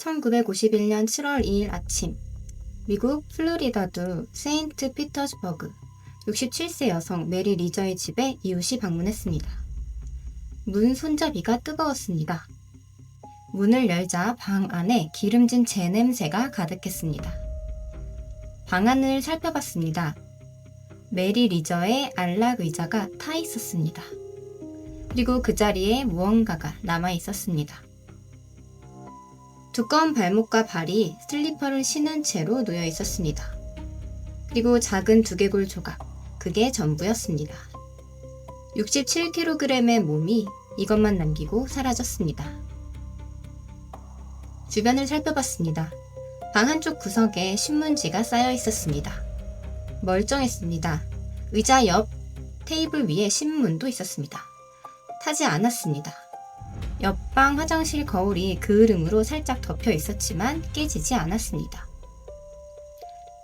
1951년 7월 2일 아침, 미국 플로리다주 세인트 피터스버그 67세 여성 메리 리저의 집에 이웃이 방문했습니다. 문 손잡이가 뜨거웠습니다. 문을 열자 방 안에 기름진 재 냄새가 가득했습니다. 방 안을 살펴봤습니다. 메리 리저의 안락 의자가 타 있었습니다. 그리고 그 자리에 무언가가 남아 있었습니다. 두꺼운 발목과 발이 슬리퍼를 신은 채로 놓여 있었습니다. 그리고 작은 두개골 조각, 그게 전부였습니다. 67kg의 몸이 이것만 남기고 사라졌습니다. 주변을 살펴봤습니다. 방 한쪽 구석에 신문지가 쌓여 있었습니다. 멀쩡했습니다. 의자 옆 테이블 위에 신문도 있었습니다. 타지 않았습니다. 옆방 화장실 거울이 그을음으로 살짝 덮여 있었지만 깨지지 않았습니다.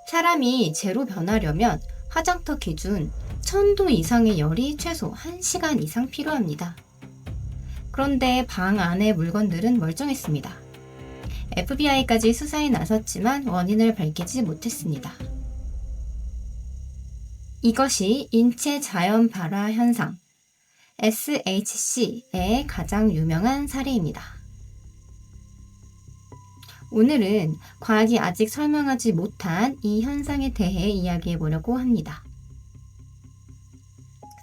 사람이 재로 변하려면 화장터 기준 1000도 이상의 열이 최소 1시간 이상 필요합니다. 그런데 방 안의 물건들은 멀쩡했습니다. FBI까지 수사에 나섰지만 원인을 밝히지 못했습니다. 이것이 인체 자연 발화 현상, SHC의 가장 유명한 사례입니다. 오늘은 과학이 아직 설명하지 못한 이 현상에 대해 이야기해 보려고 합니다.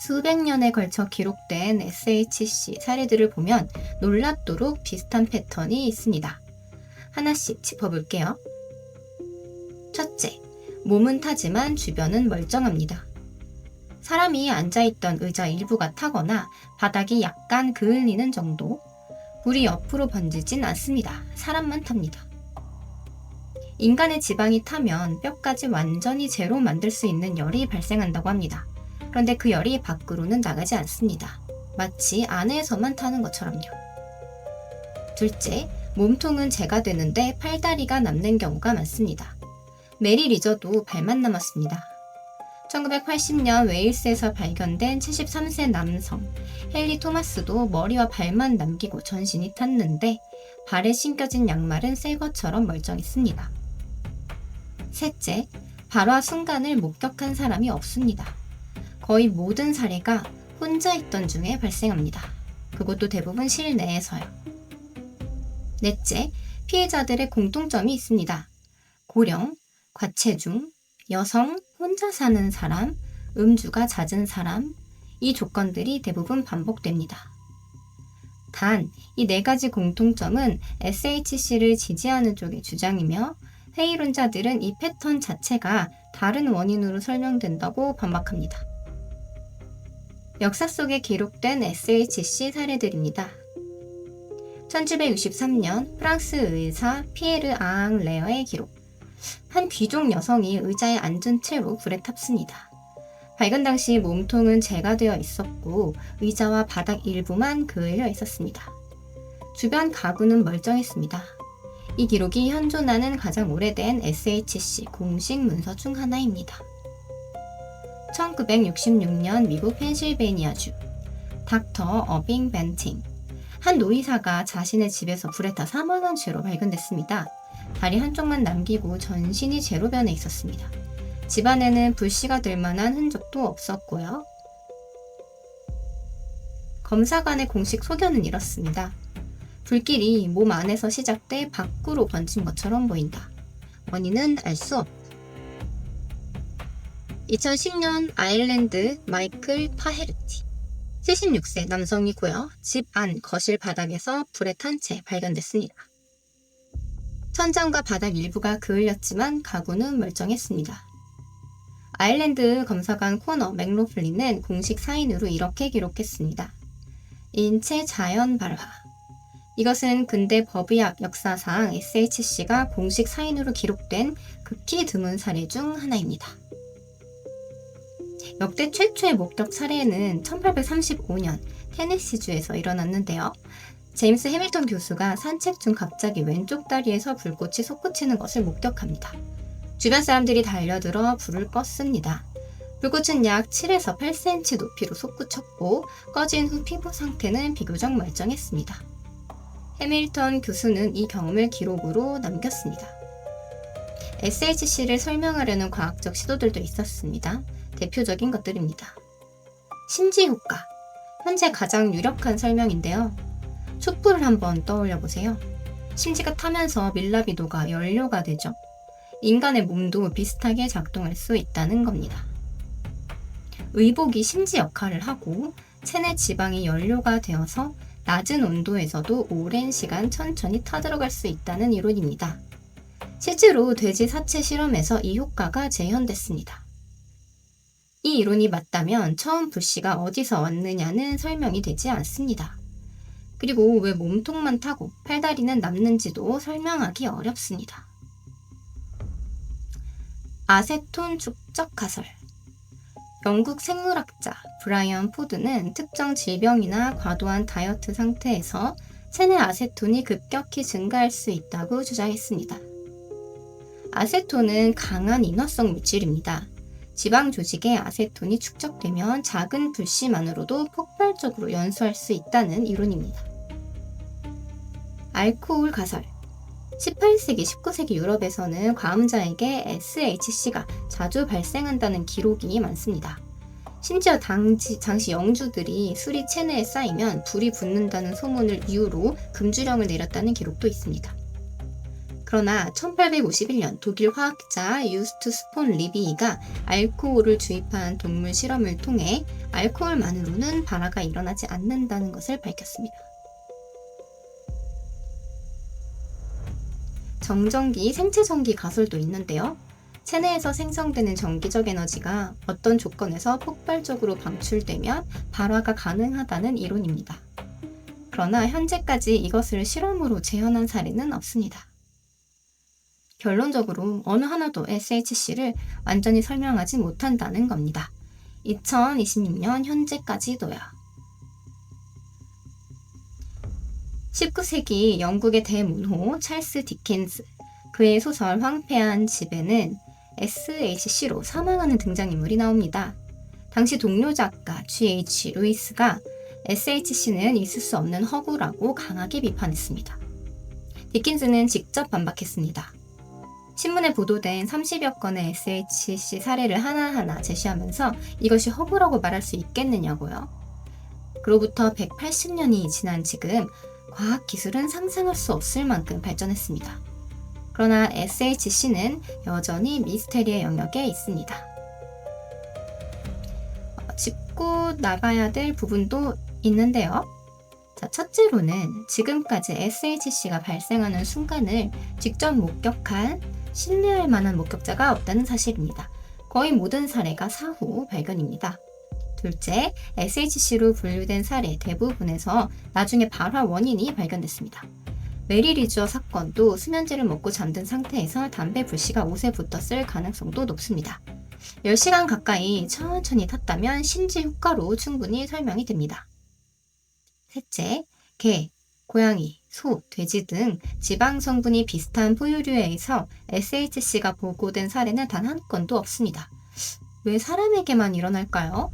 수백 년에 걸쳐 기록된 SHC 사례들을 보면 놀랍도록 비슷한 패턴이 있습니다. 하나씩 짚어볼게요. 첫째, 몸은 타지만 주변은 멀쩡합니다. 사람이 앉아있던 의자 일부가 타거나 바닥이 약간 그을리는 정도, 불이 옆으로 번지진 않습니다. 사람만 탑니다. 인간의 지방이 타면 뼈까지 완전히 재로 만들 수 있는 열이 발생한다고 합니다. 그런데 그 열이 밖으로는 나가지 않습니다. 마치 안에서만 타는 것처럼요. 둘째, 몸통은 재가 되는데 팔다리가 남는 경우가 많습니다. 메리 리저도 발만 남았습니다. 1980년 웨일스에서 발견된 73세 남성 헨리 토마스도 머리와 발만 남기고 전신이 탔는데 발에 신겨진 양말은 새 것처럼 멀쩡했습니다. 셋째, 발화 순간을 목격한 사람이 없습니다. 거의 모든 사례가 혼자 있던 중에 발생합니다. 그것도 대부분 실내에서요. 넷째, 피해자들의 공통점이 있습니다. 고령, 과체중, 여성, 혼자 사는 사람, 음주가 잦은 사람, 이 조건들이 대부분 반복됩니다. 단, 이 네 가지 공통점은 SHC를 지지하는 쪽의 주장이며 회의론자들은 이 패턴 자체가 다른 원인으로 설명된다고 반박합니다. 역사 속에 기록된 SHC 사례들입니다. 1763년 프랑스 의사 피에르 앙 레어의 기록. 한 귀족 여성이 의자에 앉은 채로 불에 탔습니다. 발견 당시 몸통은 재가 되어 있었고 의자와 바닥 일부만 그을려 있었습니다. 주변 가구는 멀쩡했습니다. 이 기록이 현존하는 가장 오래된 SHC 공식 문서 중 하나입니다. 1966년 미국 펜실베이니아주 닥터 어빙 벤팅, 한 노이사가 자신의 집에서 불에 타 사망한 채로 발견됐습니다. 다리 한쪽만 남기고 전신이 재로 변해 있었습니다. 집안에는 불씨가 될 만한 흔적도 없었고요. 검사관의 공식 소견은 이렇습니다. 불길이 몸 안에서 시작돼 밖으로 번진 것처럼 보인다. 원인은 알 수 없다. 2010년 아일랜드 마이클 파헤르티 76세 남성이고요. 집 안 거실 바닥에서 불에 탄 채 발견됐습니다. 천장과 바닥 일부가 그을렸지만 가구는 멀쩡했습니다. 아일랜드 검사관 코너 맥로플린은 공식 사인으로 이렇게 기록했습니다. 인체 자연 발화. 이것은 근대 법의학 역사상 SHC가 공식 사인으로 기록된 극히 드문 사례 중 하나입니다. 역대 최초의 목격 사례는 1835년 테네시주에서 일어났는데요. 제임스 해밀턴 교수가 산책 중 갑자기 왼쪽 다리에서 불꽃이 솟구치는 것을 목격합니다. 주변 사람들이 달려들어 불을 껐습니다. 불꽃은 약 7에서 8cm 높이로 솟구쳤고 꺼진 후 피부 상태는 비교적 멀쩡했습니다. 해밀턴 교수는 이 경험을 기록으로 남겼습니다. SHC를 설명하려는 과학적 시도들도 있었습니다. 대표적인 것들입니다. 심지 효과, 현재 가장 유력한 설명인데요. 촛불을 한번 떠올려 보세요. 심지가 타면서 밀라비도가 연료가 되죠. 인간의 몸도 비슷하게 작동할 수 있다는 겁니다. 의복이 심지 역할을 하고 체내 지방이 연료가 되어서 낮은 온도에서도 오랜 시간 천천히 타들어갈 수 있다는 이론입니다. 실제로 돼지 사체 실험에서 이 효과가 재현됐습니다. 이 이론이 맞다면 처음 불씨가 어디서 왔느냐는 설명이 되지 않습니다. 그리고 왜 몸통만 타고 팔다리는 남는지도 설명하기 어렵습니다. 아세톤 축적 가설. 영국 생물학자 브라이언 포드는 특정 질병이나 과도한 다이어트 상태에서 체내 아세톤이 급격히 증가할 수 있다고 주장했습니다. 아세톤은 강한 인화성 물질입니다. 지방 조직에 아세톤이 축적되면 작은 불씨만으로도 폭발적으로 연소할 수 있다는 이론입니다. 알코올 가설. 18세기, 19세기 유럽에서는 과음자에게 SHC가 자주 발생한다는 기록이 많습니다. 심지어 당시 영주들이 술이 체내에 쌓이면 불이 붙는다는 소문을 이유로 금주령을 내렸다는 기록도 있습니다. 그러나 1851년 독일 화학자 유스투스 폰 리비이가 알코올을 주입한 동물 실험을 통해 알코올만으로는 발화가 일어나지 않는다는 것을 밝혔습니다. 정전기, 생체전기 가설도 있는데요. 체내에서 생성되는 전기적 에너지가 어떤 조건에서 폭발적으로 방출되면 발화가 가능하다는 이론입니다. 그러나 현재까지 이것을 실험으로 재현한 사례는 없습니다. 결론적으로 어느 하나도 SHC를 완전히 설명하지 못한다는 겁니다. 2026년 현재까지도요. 19세기 영국의 대문호 찰스 디켄스, 그의 소설 황폐한 집에는 SHC로 사망하는 등장인물이 나옵니다. 당시 동료 작가 G.H. 루이스가 SHC는 있을 수 없는 허구라고 강하게 비판했습니다. 디킨스는 직접 반박했습니다. 신문에 보도된 30여 건의 SHC 사례를 하나하나 제시하면서 이것이 허구라고 말할 수 있겠느냐고요. 그로부터 180년이 지난 지금 과학기술은 상상할 수 없을 만큼 발전했습니다. 그러나 SHC는 여전히 미스테리의 영역에 있습니다. 짚고 나가야 될 부분도 있는데요. 첫째로는 지금까지 SHC가 발생하는 순간을 직접 목격한 신뢰할 만한 목격자가 없다는 사실입니다. 거의 모든 사례가 사후 발견입니다. 둘째, SHC로 분류된 사례 대부분에서 나중에 발화 원인이 발견됐습니다. 메리 리저 사건도 수면제를 먹고 잠든 상태에서 담배 불씨가 옷에 붙었을 가능성도 높습니다. 10시간 가까이 천천히 탔다면 심지 효과로 충분히 설명이 됩니다. 셋째, 개, 고양이, 소, 돼지 등 지방 성분이 비슷한 포유류에서 SHC가 보고된 사례는 단 한 건도 없습니다. 왜 사람에게만 일어날까요?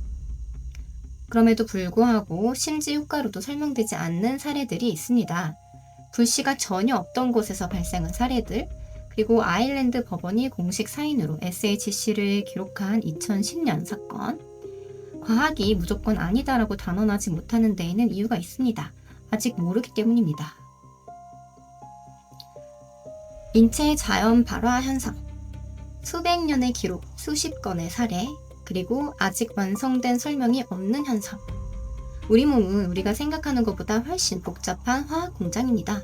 그럼에도 불구하고 심지 효과로도 설명되지 않는 사례들이 있습니다. 불씨가 전혀 없던 곳에서 발생한 사례들, 그리고 아일랜드 법원이 공식 사인으로 SHC를 기록한 2010년 사건. 과학이 무조건 아니다라고 단언하지 못하는 데에는 이유가 있습니다. 아직 모르기 때문입니다. 인체 자연 발화 현상. 수백 년의 기록, 수십 건의 사례, 그리고 아직 완성된 설명이 없는 현상. 우리 몸은 우리가 생각하는 것보다 훨씬 복잡한 화학 공장입니다.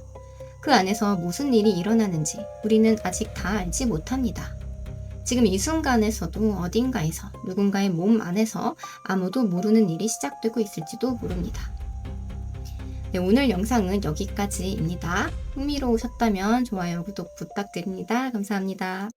그 안에서 무슨 일이 일어나는지 우리는 아직 다 알지 못합니다. 지금 이 순간에서도 어딘가에서 누군가의 몸 안에서 아무도 모르는 일이 시작되고 있을지도 모릅니다. 네, 오늘 영상은 여기까지입니다. 흥미로우셨다면 좋아요, 구독 부탁드립니다. 감사합니다.